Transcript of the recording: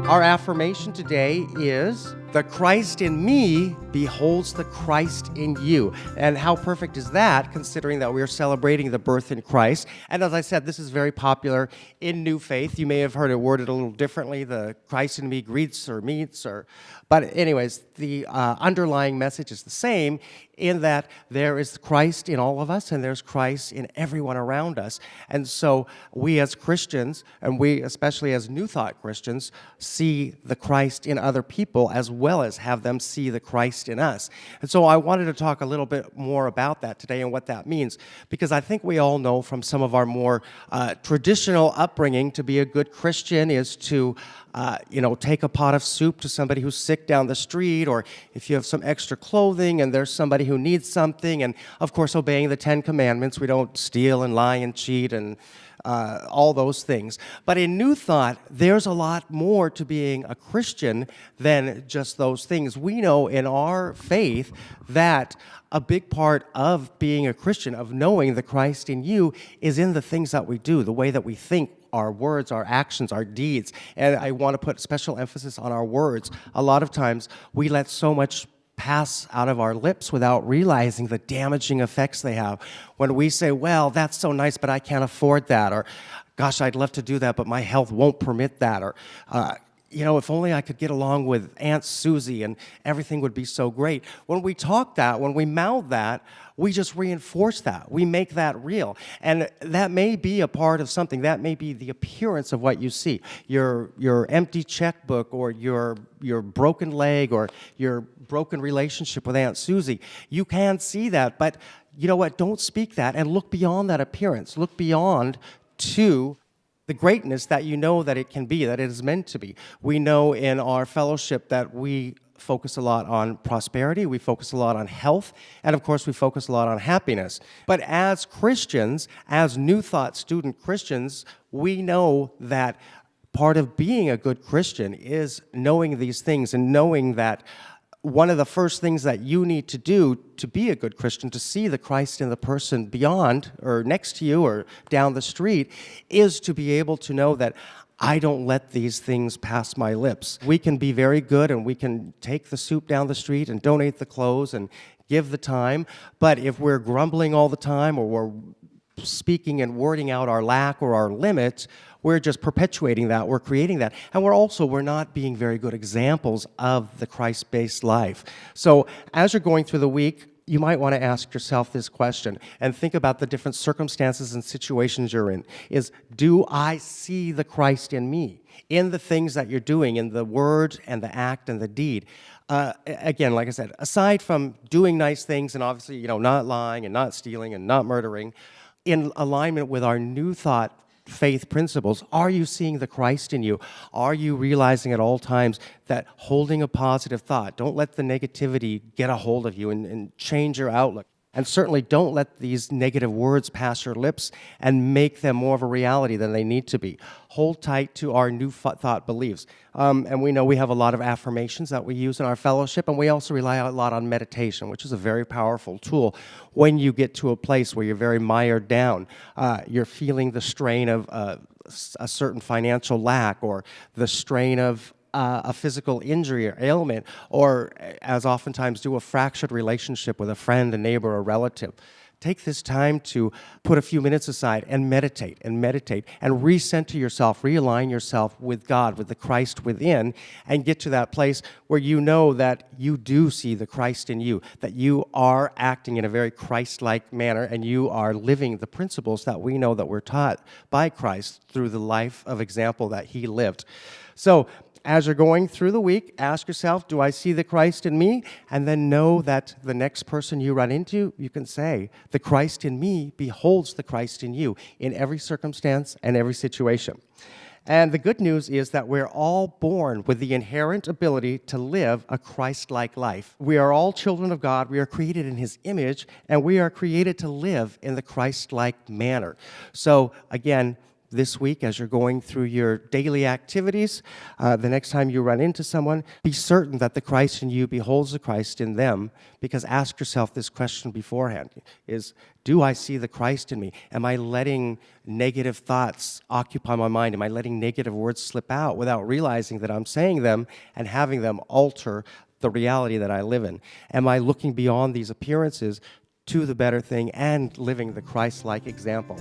Our affirmation today is, the Christ in me beholds the Christ in you. And how perfect is that, considering that we are celebrating the birth in Christ? And as I said, this is very popular in New Faith. You may have heard it worded a little differently, the Christ in me greets or meets, but anyways, the underlying message is the same, in that there is Christ in all of us and there's Christ in everyone around us. And so we as Christians, and we especially as New Thought Christians, see the Christ in other people as well as have them see the Christ in us. And so I wanted to talk a little bit more about that today and what that means, because I think we all know from some of our more traditional upbringing, to be a good Christian is to take a pot of soup to somebody who's sick down the street, or if you have some extra clothing and there's somebody who needs something, and of course obeying the 10 Commandments. We don't steal and lie and cheat and all those things. But in New Thought, there's a lot more to being a Christian than just those things. We know in our faith that a big part of being a Christian, of knowing the Christ in you, is in the things that we do, the way that we think, our words, our actions, our deeds. And I want to put special emphasis on our words. A lot of times we let so much pass out of our lips without realizing the damaging effects they have. When we say, well, that's so nice, but I can't afford that, or gosh, I'd love to do that, but my health won't permit that, or if only I could get along with Aunt Susie and everything would be so great. When we talk that, when we mouth that, we just reinforce that. We make that real. And that may be a part of something. That may be the appearance of what you see. Your empty checkbook, or your broken leg, or your broken relationship with Aunt Susie. You can see that, but you know what? Don't speak that, and look beyond that appearance. Look beyond to the greatness that you know that it can be, that it is meant to be. We know in our fellowship that we focus a lot on prosperity, we focus a lot on health, and of course we focus a lot on happiness. But as Christians, as New Thought student Christians, we know that part of being a good Christian is knowing these things, and knowing that one of the first things that you need to do to be a good Christian, to see the Christ in the person beyond or next to you or down the street, is to be able to know that I don't let these things pass my lips. We can be very good and we can take the soup down the street and donate the clothes and give the time, but if we're grumbling all the time, or we're speaking and wording out our lack or our limits, we're just perpetuating that, we're creating that. And we're not being very good examples of the Christ-based life. So as you're going through the week, you might want to ask yourself this question and think about the different circumstances and situations you're in. Do I see the Christ in me, in the things that you're doing, in the word and the act and the deed? Again, like I said, aside from doing nice things and obviously, not lying and not stealing and not murdering, in alignment with our New Thought faith principles, are you seeing the Christ in you? Are you realizing at all times that holding a positive thought, don't let the negativity get a hold of you and change your outlook? And certainly don't let these negative words pass your lips and make them more of a reality than they need to be. Hold tight to our New Thought beliefs. And we know we have a lot of affirmations that we use in our fellowship, and we also rely a lot on meditation, which is a very powerful tool when you get to a place where you're very mired down. You're feeling the strain of a certain financial lack, or the strain of a physical injury or ailment, or as oftentimes do, a fractured relationship with a friend, a neighbor, a relative. Take this time to put a few minutes aside and meditate and recenter yourself, realign yourself with God, with the Christ within, and get to that place where you know that you do see the Christ in you, that you are acting in a very Christ-like manner, and you are living the principles that we know that we're taught by Christ through the life of example that he lived. So as you're going through the week, ask yourself, do I see the Christ in me? And then know that the next person you run into, you can say, the Christ in me beholds the Christ in you, in every circumstance and every situation. And the good news is that we're all born with the inherent ability to live a Christ-like life. We are all children of God. We are created in his image, and we are created to live in the Christ-like manner. So again, this week as you're going through your daily activities. The next time you run into someone, be certain that the Christ in you beholds the Christ in them, because ask yourself this question beforehand is, do I see the Christ in me? Am I letting negative thoughts occupy my mind? Am I letting negative words slip out without realizing that I'm saying them and having them alter the reality that I live in? Am I looking beyond these appearances to the better thing and living the Christ-like example?